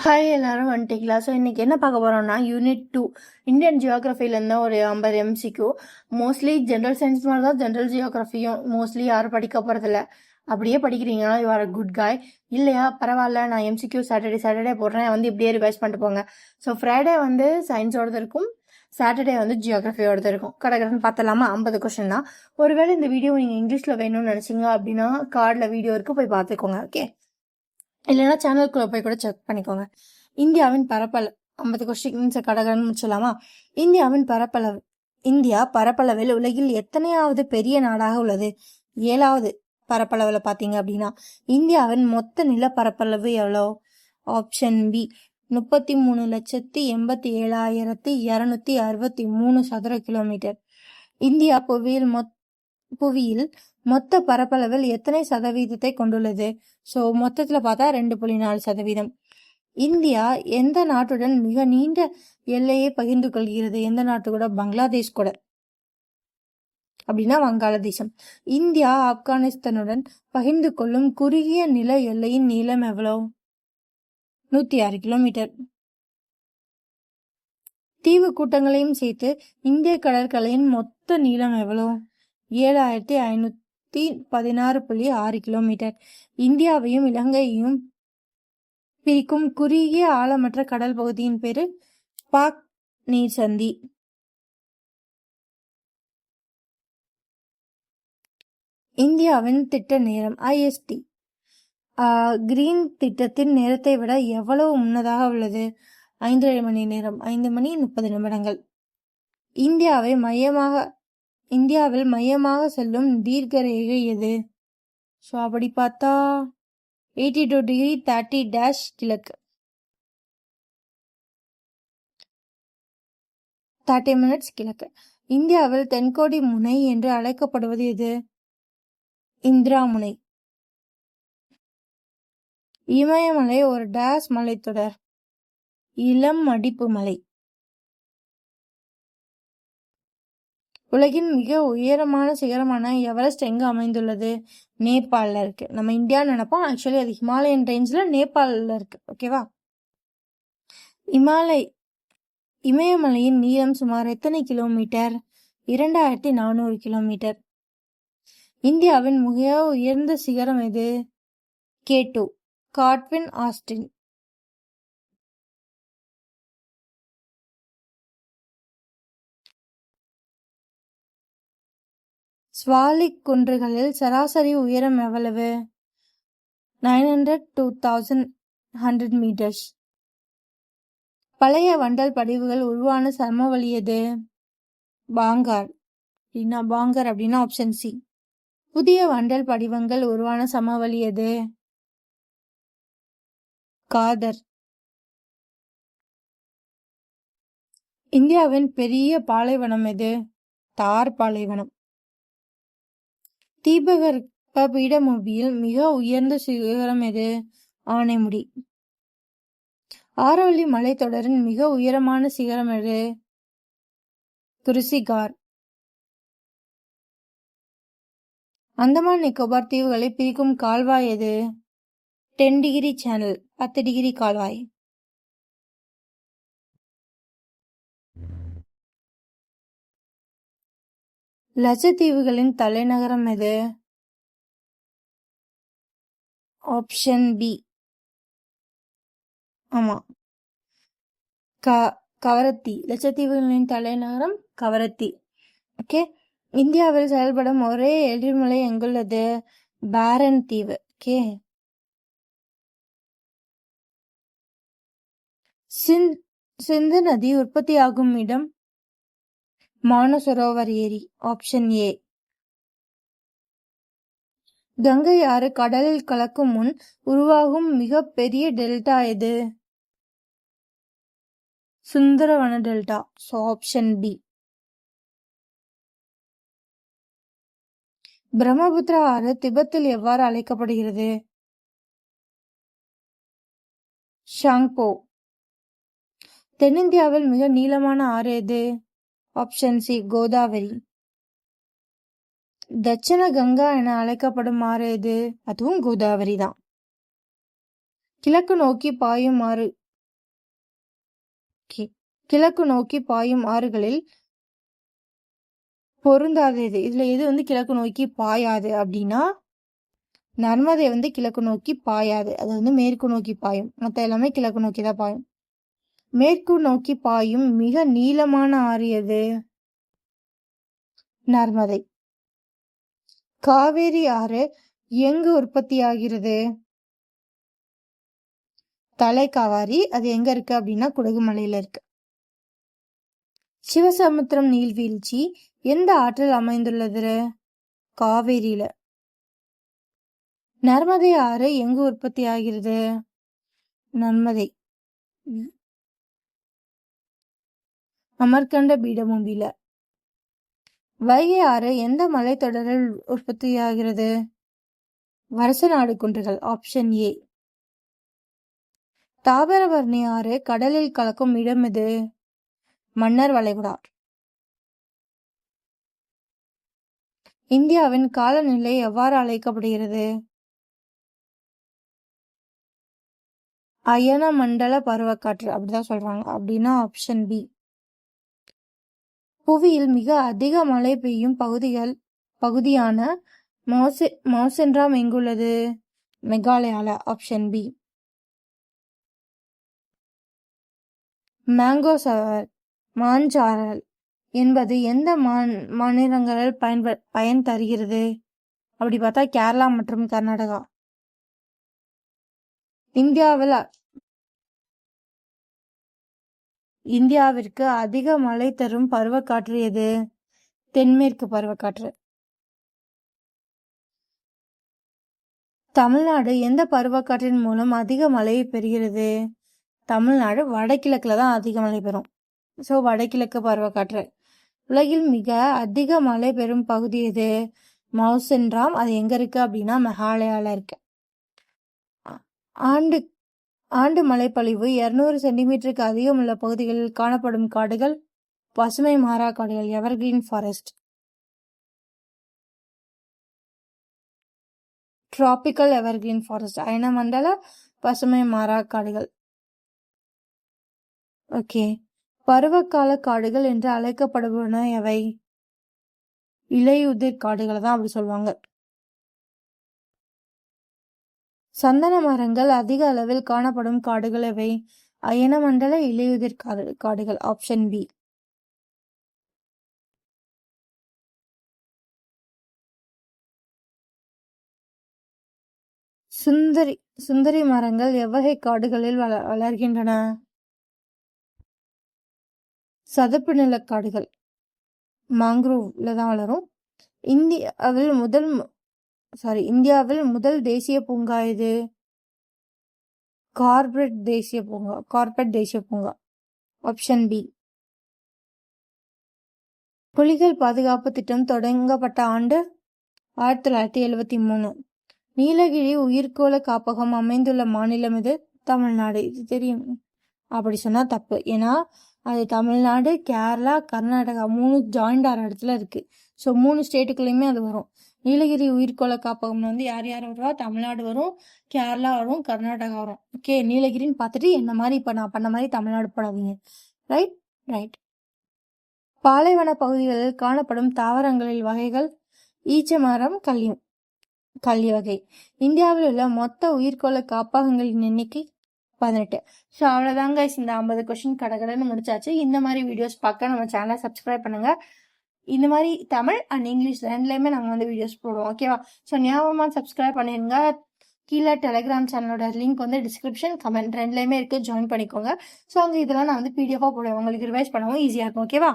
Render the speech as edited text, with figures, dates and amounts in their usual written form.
Hi எல்லாரும் வந்துட்டீங்களா? So இன்றைக்கி என்ன பார்க்க போகிறோம்னா யூனிட் 2 இந்தியன் ஜியோகிராஃபிலேருந்து ஒரு 50 எம்சிக்யூ. மோஸ்ட்லி ஜென்ரல் சயின்ஸ் மாதிரி தான் ஜென்ரல் ஜியோகிராஃபியும் மோஸ்ட்லி யாரும் படிக்க போகிறதில்ல. அப்படியே படிக்கிறீங்கன்னா யூ ஆர் அ குட் காய். இல்லையா பரவாயில்ல, நான் எம்சிக்யூ சாட்டர்டே போடுறேன், இப்படியே ரிவைஸ் பண்ணிட்டு போங்க. ஸோ ஃப்ரைடே சயின்ஸோடது இருக்கும், சாட்டர்டே ஜியோகிராஃபியோடது இருக்கும். கடற்கடன்னு பார்த்தலாமா? 50 கொஸ்டின் தான். ஒருவேளை இந்த வீடியோ நீங்கள் இங்கிலீஷில் வேணும்னு நினச்சிங்க அப்படின்னா கார்டில் வீடியோ இருக்குது, போய் பார்த்துக்கோங்க. ஓகே, இல்லைன்னா சேனலுக்குள்ள போய் கூட செக் பண்ணிக்கோங்க. இந்தியாவின் பரப்பளவு 50 கொஸ்டின்ஸை கடகன்னு முடிச்சலாமா? இந்தியா பரப்பளவில் உலகில் எத்தனையாவது பெரிய நாடாக உள்ளது? 7வது பரப்பளவுல பாத்தீங்க அப்படின்னா இந்தியாவின் மொத்த நிலப்பரப்பளவு எவ்வளோ? ஆப்ஷன் பி 33,87,263 சதுர கிலோமீட்டர். இந்தியா புவியில் மொத்த பரப்பளவில் எத்தனை சதவீதத்தை கொண்டுள்ளது? ஸோ மொத்தத்தில் பார்த்தா 2.4%. இந்தியா எந்த நாட்டுடன் மிக நீண்ட எல்லையை பகிர்ந்து கொள்கிறது? எந்த நாட்டு கூட? பங்களாதேஷ் கூட. அப்படின்னா வங்காளதேசம். இந்தியா ஆப்கானிஸ்தானுடன் பகிர்ந்து கொள்ளும் குறுகிய நில எல்லையின் நீளம் எவ்வளவு? 106 கிலோமீட்டர். தீவு கூட்டங்களையும் சேர்த்து இந்திய கடற்கரையின் மொத்த நீளம் எவ்வளவு? 7,516.6 கிலோமீட்டர். இந்தியாவையும் இலங்கையையும் பிரிக்கும் குறுகிய ஆழமற்ற கடல் பகுதியின் பேரு பாக் நீர் சந்தி. இந்தியாவின் திட்ட நேரம் IST கிரீன் திட்டத்தின் நேரத்தை விட எவ்வளவு முன்னதாக உள்ளது? 5.5 மணி நேரம், 5 மணி 30 நிமிடங்கள். இந்தியாவில் மையமாக செல்லும் தீர்க்க ரேகை எது? ஸோ அப்படி பார்த்தா 82 டிகிரி 30 கிழக்கு, 30 மினிட்ஸ் கிழக்கு. இந்தியாவில் தென்கோடி முனை என்று அழைக்கப்படுவது எது? இந்திரா முனை. இமயமலை ஒரு டேஷ் மலைத்தொடர்? இளம் மடிப்பு மலை. உலகின் மிக உயரமான சிகரமான எவரெஸ்ட் எங்க அமைந்துள்ளது? நேபாளில் இருக்கு. நம்ம இந்தியா நினைப்போம், ஆக்சுவலி அது ஹிமாலயன் ரேஞ்சில் நேபாளில் இருக்கு. ஓகேவா? இமயமலையின் நீளம் சுமார் எத்தனை கிலோமீட்டர்? 2400 கிலோமீட்டர். இந்தியாவின் மிக உயர்ந்த சிகரம் எது? K2 Godwin Austin. ஸ்வாலிக் குன்றுகளில் சராசரி உயரம் எவ்வளவு? 900 to 1100 மீட்டர்ஸ். பழைய வண்டல் படிவுகள் உருவான சமவெளி எது? பாங்கர் அப்படின்னா ஆப்ஷன் சி. புதிய வண்டல் படிவங்கள் உருவான சமவெளி எது? காதர். இந்தியாவின் பெரிய பாலைவனம் எது? தார் பாலைவனம். தீபகற்ப பீடபூமியில் மிக உயர்ந்த சிகரம் எது? ஆனைமுடி. ஆரவல்லி மலைத்தொடரின் மிக உயரமான சிகரம் எது? துரிசிகார். அந்தமான் நிக்கோபார் தீவுகளை பிரிக்கும் கால்வாய் எது? 10 டிகிரி சேனல், 10 டிகிரி கால்வாய். லட்சத்தீவுகளின் தலைநகரம் எது? Option B. ஆமா, கவரத்தி. லட்சத்தீவுகளின் தலைநகரம் கவரத்தி. ஓகே. இந்தியாவில் செயல்படும் ஒரே எரிமலை எங்குள்ளது? பேரன் தீவு. ஓகே. சிந்து நதி உற்பத்தியாகும் இடம்? மானசரோவர் ஏரி. Option A. கங்கை ஆறு கடலில் கலக்கும் முன் உருவாகும் மிக பெரிய டெல்டா எது? சுந்தரவன delta. So option B. Brahmaputra ஆறு திபெத்தில் எவ்வாறு அழைக்கப்படுகிறது? ஷாங்போ. தென்னிந்தியாவில் மிக நீளமான ஆறு எது? Option C Godavari. தட்சிண கங்கா என அழைக்கப்படும் ஆறு எது? அதுவும் கோதாவரி தான். கிழக்கு நோக்கி பாயும் ஆறு கிழக்கு நோக்கி பாயும் ஆறுகளில் பொருந்தாதது. இதுல எது வந்து கிழக்கு நோக்கி பாயாது அப்படின்னா நர்மதை வந்து கிழக்கு நோக்கி பாயாது. அது வந்து மேற்கு நோக்கி பாயும். மற்ற எல்லாமே கிழக்கு நோக்கி தான் பாயும். மேற்கு நோக்கி பாயும் மிக நீளமான ஆறு எது? நர்மதை. காவேரி ஆறு எங்கு உற்பத்தியாகிறது? தலைக்காவாரி. அது எங்க இருக்கு அப்படின்னா குடகுமலையில இருக்கு. சிவசமுத்திரம் நீர்வீழ்ச்சி எந்த ஆற்றில் அமைந்துள்ளது? காவேரியில. நர்மதை ஆறு எங்கு உற்பத்தி ஆகிறது? நர்மதை அமர்கண்ட பீடபூமியில. வைகை ஆறு எந்த மலைத்தொடரில் உற்பத்தியாகிறது? வருசநாடு குன்றுகள். Option A. தாமிரபரணி ஆறு கடலில் கலக்கும் இடம் எது? மன்னார் வளைகுடா. இந்தியாவின் காலநிலை எவ்வாறு அழைக்கப்படுகிறது? அயன மண்டல பருவக்காற்று அப்படிதான் சொல்றாங்க. அப்படின்னா ஆப்ஷன் பி. புவியில் மிக அதிக மழை பெய்யும் பகுதியான மௌசென்ராம் எங்குள்ளது? மெகாலயால. Option B. மேங்கோசவர் மாஞ்சாரல் என்பது எந்த மாநிலங்களில் பயன் தருகிறது? அப்படி பார்த்தா கேரளா மற்றும் கர்நாடகா. இந்தியாவிற்கு அதிக மழை தரும் பருவக்காற்று எது? தென்மேற்கு பருவக்காற்று. தமிழ்நாடு எந்த பருவக்காற்றின் மூலம் அதிக மழையை பெறுகிறது? தமிழ்நாடு வடகிழக்குல தான் அதிக மழை பெறும். ஸோ வடகிழக்கு பருவக்காற்று. உலகில் மிக அதிக மழை பெறும் பகுதி எது? மௌசென்ராம். அது எங்க இருக்கு அப்படின்னா மெகாலயால இருக்கு. ஆண்டு மழைப்பொழிவு 200 சென்டிமீட்டருக்கு அதிகம் உள்ள பகுதிகளில் காணப்படும் காடுகள் பசுமை மாறா காடுகள். Evergreen forest. Tropical evergreen forest. அயனமண்டல பசுமை மாறா காடுகள். ஓகே. பருவகால காடுகள் என்று அழைக்கப்படுவன எவை? இலையுதிர் காடுகளை தான் அப்படி சொல்லுவாங்க. சந்தன மரங்கள் அதிக அளவில் காணப்படும் காடுகள் எவை? அயனமண்டல இலையுதிர் காடுகள். Option B. சுந்தரி மரங்கள் எவ்வகை காடுகளில் வளர்கின்றன? சதுப்பு நில காடுகள். மாங்க்ரோவ்ல தான் வளரும். இந்தியாவில் முதல் தேசிய பூங்கா எது? கார்பெட் தேசிய பூங்கா. Option B. புலிகள் பாதுகாப்பு திட்டம் தொடங்கப்பட்ட ஆண்டு 1973. நீலகிரி உயிர்கோள காப்பகம் அமைந்துள்ள மாநிலம் இது? தமிழ்நாடு. இது தெரியும். அப்படி சொன்னா தப்பு. ஏன்னா அது தமிழ்நாடு, கேரளா, கர்நாடகா 3 ஜாயிண்ட் ஆகிற இடத்துல இருக்கு. ஸோ 3 ஸ்டேட்டுக்குள்ளேயுமே அது வரும். நீலகிரி உயிர்கோள காப்பகம் வந்து யார் வருவா? தமிழ்நாடு வரும், கேரளா வரும், கர்நாடகா வரும். ஓகே. நீலகிரின்னு பார்த்துட்டு என்ன மாதிரி இப்போ நான் பண்ண மாதிரி தமிழ்நாடு போடாதீங்க. ரைட். பாலைவன பகுதிகளில் காணப்படும் தாவரங்களில் வகைகள் ஈச்ச மரம், கள்ளி வகை. இந்தியாவில் உள்ள மொத்த உயிர்கோள காப்பகங்களின் எண்ணிக்கை 18. ஸோ அவ்வளோதாங்க. இந்த 50 கொஸ்டின் கடகடன்னு முடிச்சாச்சு. இந்த மாதிரி வீடியோஸ் பார்க்க நம்ம சேனலை சப்ஸ்கிரைப் பண்ணுங்க. இந்த மாதிரி தமிழ் அண்ட் இங்கிலீஷ் ரெண்டுலேயுமே நாங்கள் வந்து வீடியோஸ் போடுவோம். ஓகேவா? ஸோ ஞாபகமாக சப்ஸ்கிரைப் பண்ணிடுங்க. கீழே டெலிகிராம் சேனலோட லிங்க் வந்து டிஸ்கிரிப்ஷன், கமெண்ட் ரெண்டுலேயுமே இருக்குது. ஜாயின் பண்ணிக்கோங்க. ஸோ அங்கே இதெல்லாம் நான் வந்து பிடிஎஃபாக போடுவேன். உங்களுக்கு ரிவைஸ் பண்ணவும் ஈஸியாக இருக்கும். ஓகேவா?